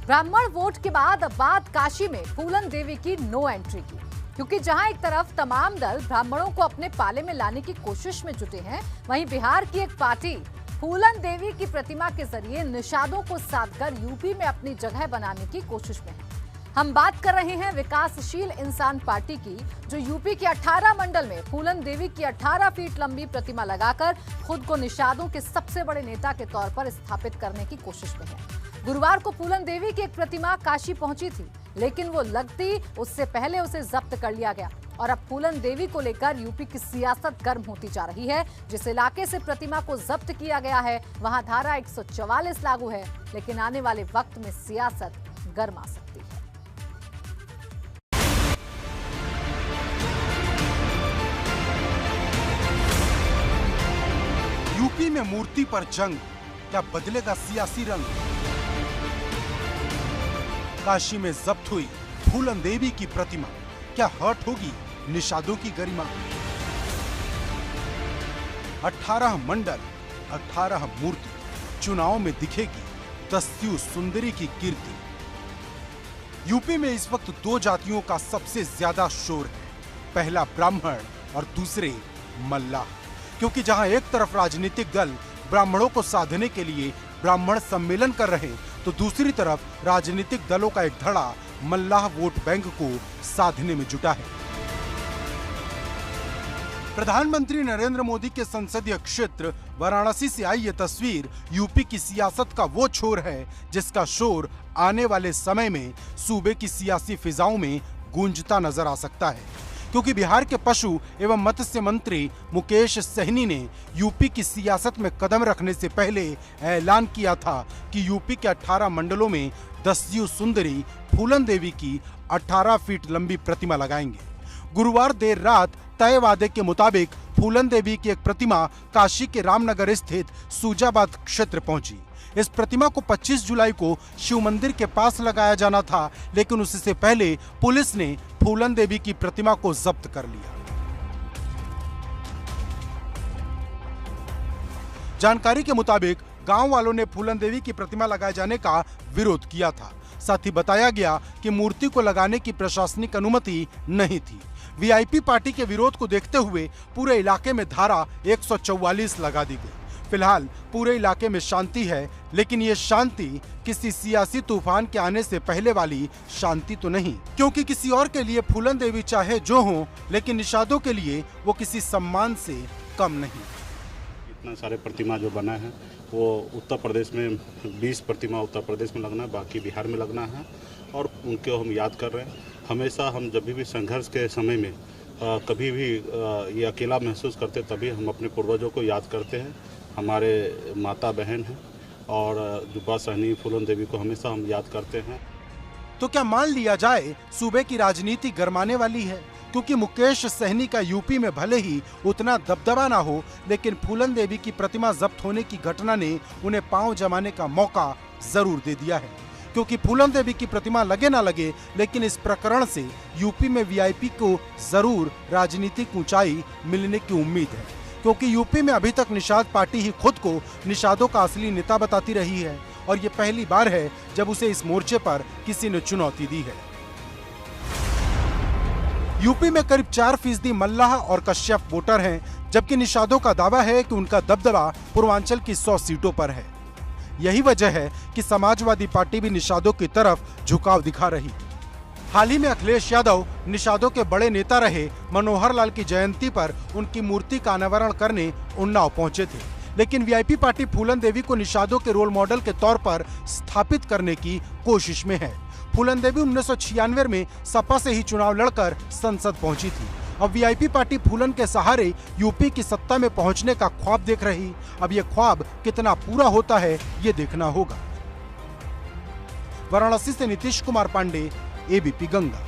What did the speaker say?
ब्राह्मण वोट के बाद अब बात काशी में फूलन देवी की नो एंट्री की, क्योंकि जहां एक तरफ तमाम दल ब्राह्मणों को अपने पाले में लाने की कोशिश में जुटे हैं, वहीं बिहार की एक पार्टी फूलन देवी की प्रतिमा के जरिए निषादों को साधकर यूपी में अपनी जगह बनाने की कोशिश में है। हम बात कर रहे हैं विकासशील इंसान पार्टी की, जो यूपी के 18 मंडल में फूलन देवी की 18 फीट लंबी प्रतिमा लगाकर खुद को निषादों के सबसे बड़े नेता के तौर पर स्थापित करने की कोशिश में है। गुरुवार को फूलन देवी की एक प्रतिमा काशी पहुंची थी, लेकिन वो लगती उससे पहले उसे जब्त कर लिया गया और अब फूलन देवी को लेकर यूपी की सियासत गर्म होती जा रही है। जिस इलाके से प्रतिमा को जब्त किया गया है, वहां धारा 144 लागू है, लेकिन आने वाले वक्त में सियासत गर्म आ सकती है। यूपी में मूर्ति पर जंग, क्या बदलेगा सियासी रंग? काशी में जब्त हुई फूलन देवी की प्रतिमा, क्या हर्ट होगी निषादों की गरिमा? 18 मंडल, 18 मूर्ति, चुनाव में दिखेगी दस्यु सुंदरी की कीर्ति। यूपी में इस वक्त दो जातियों का सबसे ज्यादा शोर है, पहला ब्राह्मण और दूसरे मल्लाह। क्योंकि जहां एक तरफ राजनीतिक दल ब्राह्मणों को साधने के लिए ब्राह्मण सम्मेलन कर रहे हैं, तो दूसरी तरफ राजनीतिक दलों का एक धड़ा मल्लाह वोट बैंक को साधने में जुटा है। प्रधानमंत्री नरेंद्र मोदी के संसदीय क्षेत्र वाराणसी से आई ये तस्वीर यूपी की सियासत का वो छोर है जिसका शोर आने वाले समय में सूबे की सियासी फिजाओं में गूंजता नजर आ सकता है। क्योंकि बिहार के पशु एवं मत्स्य मंत्री मुकेश सहनी ने यूपी की सियासत में कदम रखने से पहले ऐलान किया था कि यूपी के 18 मंडलों में दस्यु सुंदरी फूलन देवी की 18 फीट लंबी प्रतिमा लगाएंगे। गुरुवार देर रात तय वादे के मुताबिक फूलन देवी की एक प्रतिमा काशी के रामनगर स्थित सूजाबाद क्षेत्र पहुंची। इस प्रतिमा को 25 जुलाई को शिव मंदिर के पास लगाया जाना था, लेकिन उससे पहले पुलिस ने फूलन देवी की प्रतिमा को जब्त कर लिया। जानकारी के मुताबिक गांव वालों ने फूलन देवी की प्रतिमा लगाए जाने का विरोध किया था। साथ ही बताया गया कि मूर्ति को लगाने की प्रशासनिक अनुमति नहीं थी। वीआईपी पार्टी के विरोध को देखते हुए पूरे इलाके में धारा 144 लगा दी गई। फिलहाल पूरे इलाके में शांति है, लेकिन ये शांति किसी सियासी तूफान के आने से पहले वाली शांति तो नहीं, क्योंकि किसी और के लिए फूलन देवी चाहे जो हो, लेकिन निषादों के लिए वो किसी सम्मान से कम नहीं। इतना सारे प्रतिमा जो बना है वो उत्तर प्रदेश में 20 प्रतिमा उत्तर प्रदेश में लगना है, बाकी बिहार में लगना है और उनको हम याद कर रहे हैं। हमेशा हम जब भी संघर्ष के समय में कभी भी ये अकेला महसूस करते, तभी हम अपने पूर्वजों को याद करते हैं। हमारे माता बहन हैं और जुब्बा सहनी फूलन देवी को हमेशा हम याद करते हैं। तो क्या मान लिया जाए सूबे की राजनीति गरमाने वाली है? क्योंकि मुकेश सहनी का यूपी में भले ही उतना दबदबा ना हो, लेकिन फूलन देवी की प्रतिमा जब्त होने की घटना ने उन्हें पांव जमाने का मौका जरूर दे दिया है। क्योंकि फूलन देवी की प्रतिमा लगे ना लगे, लेकिन इस प्रकरण से यूपी में वीआईपी को जरूर राजनीतिक ऊंचाई मिलने की उम्मीद है। क्योंकि यूपी में अभी तक निषाद पार्टी ही खुद को निषादों का असली नेता बताती रही है और ये पहली बार है जब उसे इस मोर्चे पर किसी ने चुनौती दी है। यूपी में करीब 4% मल्लाह और कश्यप वोटर हैं, जबकि निषादों का दावा है कि उनका दबदबा पूर्वांचल की 100 सीटों पर है। यही वजह है कि समाजवादी पार्टी भी निषादों की तरफ झुकाव दिखा रही। हाल ही में अखिलेश यादव निषादों के बड़े नेता रहे मनोहर लाल की जयंती पर उनकी मूर्ति का अनावरण करने उन्नाव पहुंचे थे, लेकिन वीआईपी पार्टी फूलन देवी को निषादों के रोल मॉडल के तौर पर स्थापित करने की कोशिश में है। फूलन देवी 1996 में सपा से ही चुनाव लड़कर संसद पहुंची थी। अब वीआईपी पार्टी फूलन के सहारे यूपी की सत्ता में पहुंचने का ख्वाब देख रही। अब ये ख्वाब कितना पूरा होता है, ये देखना होगा। वाराणसी से नीतीश कुमार पांडे, एबीपी गंगा।